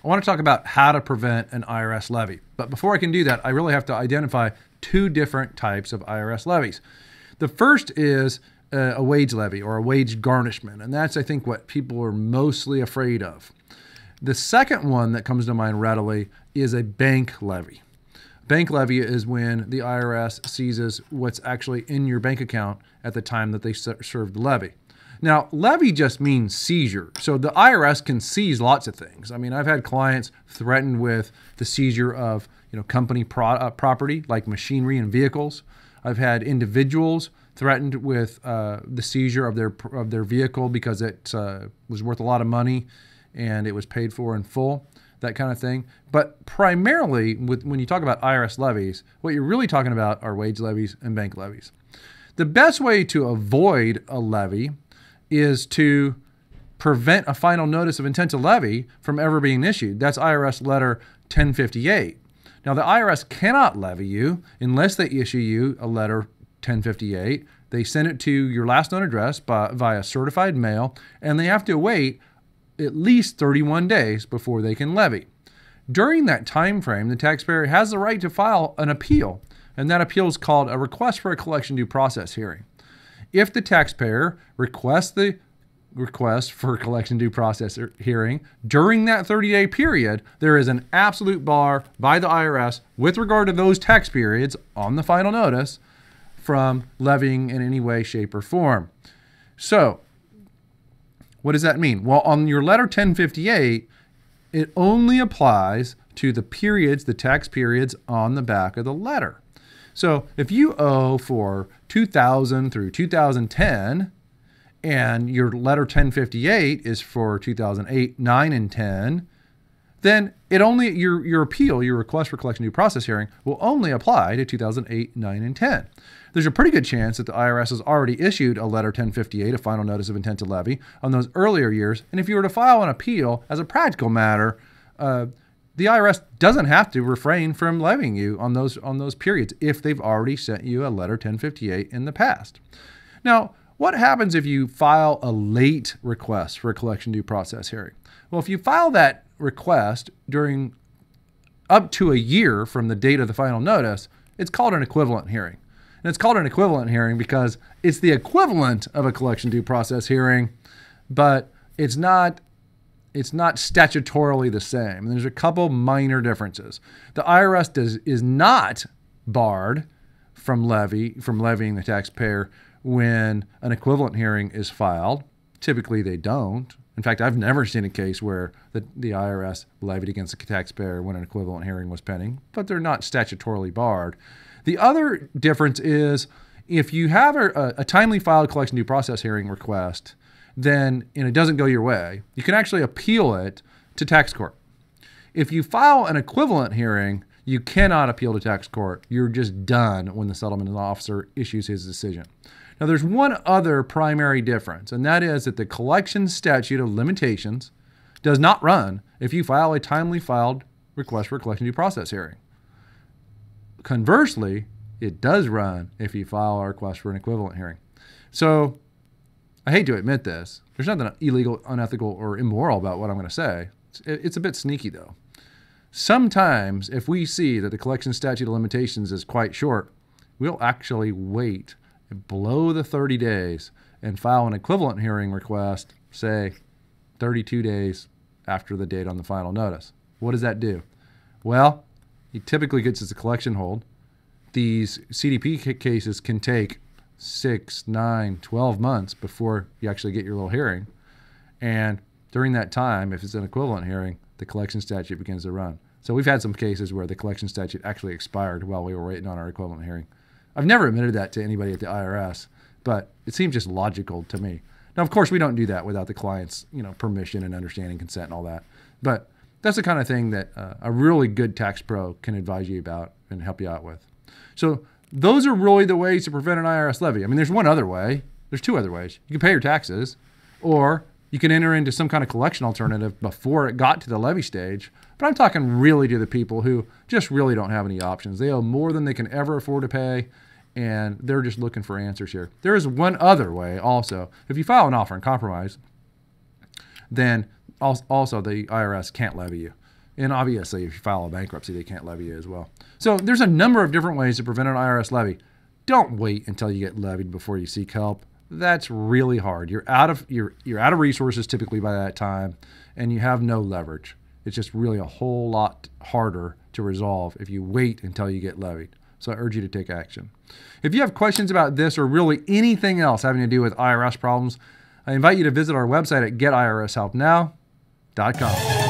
I want to talk about how to prevent an IRS levy. But before I can do that, I really have to identify two different types of IRS levies. The first is a wage levy or a wage garnishment, and that's, I think, what people are mostly afraid of. The second one that comes to mind readily is a bank levy. Bank levy is when the IRS seizes what's actually in your bank account at the time that they serve the levy. Now, levy just means seizure. So the IRS can seize lots of things. I mean, I've had clients threatened with the seizure of company property like machinery and vehicles. I've had individuals threatened with the seizure of their vehicle because it was worth a lot of money and it was paid for in full, that kind of thing. But primarily, when you talk about IRS levies, what you're really talking about are wage levies and bank levies. The best way to avoid a levy is to prevent a final notice of intent to levy from ever being issued. That's IRS letter 1058. Now, the IRS cannot levy you unless they issue you a letter 1058. They send it to your last known address via certified mail, and they have to wait at least 31 days before they can levy. During that time frame, the taxpayer has the right to file an appeal, and that appeal is called a request for a collection due process hearing. If the taxpayer requests the request for a collection due process hearing during that 30-day period, there is an absolute bar by the IRS with regard to those tax periods on the final notice from levying in any way, shape, or form. So, what does that mean? Well, on your letter 1058, it only applies to the periods, the tax periods on the back of the letter. So if you owe for 2000 through 2010, and your letter 1058 is for 2008, 9, and 10, then your appeal, your request for collection due process hearing, will only apply to 2008, 9, and 10. There's a pretty good chance that the IRS has already issued a letter 1058, a final notice of intent to levy, on those earlier years. And if you were to file an appeal, as a practical matter, the IRS doesn't have to refrain from levying you on those periods if they've already sent you a letter 1058 in the past. Now, what happens if you file a late request for a collection due process hearing? Well, if you file that request during up to a year from the date of the final notice, it's called an equivalent hearing. And it's called an equivalent hearing because it's the equivalent of a collection due process hearing, but it's not statutorily the same. And there's a couple minor differences. The IRS is not barred from levying the taxpayer when an equivalent hearing is filed. Typically, they don't. In fact, I've never seen a case where the IRS levied against a taxpayer when an equivalent hearing was pending, but they're not statutorily barred. The other difference is if you have a timely filed collection due process hearing request, then and it doesn't go your way, you can actually appeal it to tax court. If you file an equivalent hearing, you cannot appeal to tax court. You're just done when the settlement officer issues his decision. Now, there's one other primary difference, and that is that the collection statute of limitations does not run if you file a timely filed request for a collection due process hearing. Conversely, it does run if you file a request for an equivalent hearing. So, I hate to admit this. There's nothing illegal, unethical, or immoral about what I'm going to say. It's a bit sneaky, though. Sometimes, if we see that the collection statute of limitations is quite short, we'll actually wait below the 30 days and file an equivalent hearing request, say, 32 days after the date on the final notice. What does that do? Well, it typically gets us a collection hold. These CDP cases can take 6, 9, 12 months before you actually get your little hearing. And during that time, if it's an equivalent hearing, the collection statute begins to run. So we've had some cases where the collection statute actually expired while we were waiting on our equivalent hearing. I've never admitted that to anybody at the IRS, but it seems just logical to me. Now, of course, we don't do that without the client's permission and understanding, consent, and all that. But that's the kind of thing that a really good tax pro can advise you about and help you out with. So those are really the ways to prevent an IRS levy. I mean, there's one other way. There's two other ways. You can pay your taxes, or you can enter into some kind of collection alternative before it got to the levy stage. But I'm talking really to the people who just really don't have any options. They owe more than they can ever afford to pay, and they're just looking for answers here. There is one other way also. If you file an offer in compromise, then also the IRS can't levy you. And obviously, if you file a bankruptcy, they can't levy you as well. So there's a number of different ways to prevent an IRS levy. Don't wait until you get levied before you seek help. That's really hard. You're out of resources typically by that time, and you have no leverage. It's just really a whole lot harder to resolve if you wait until you get levied. So I urge you to take action. If you have questions about this or really anything else having to do with IRS problems, I invite you to visit our website at getirshelpnow.com.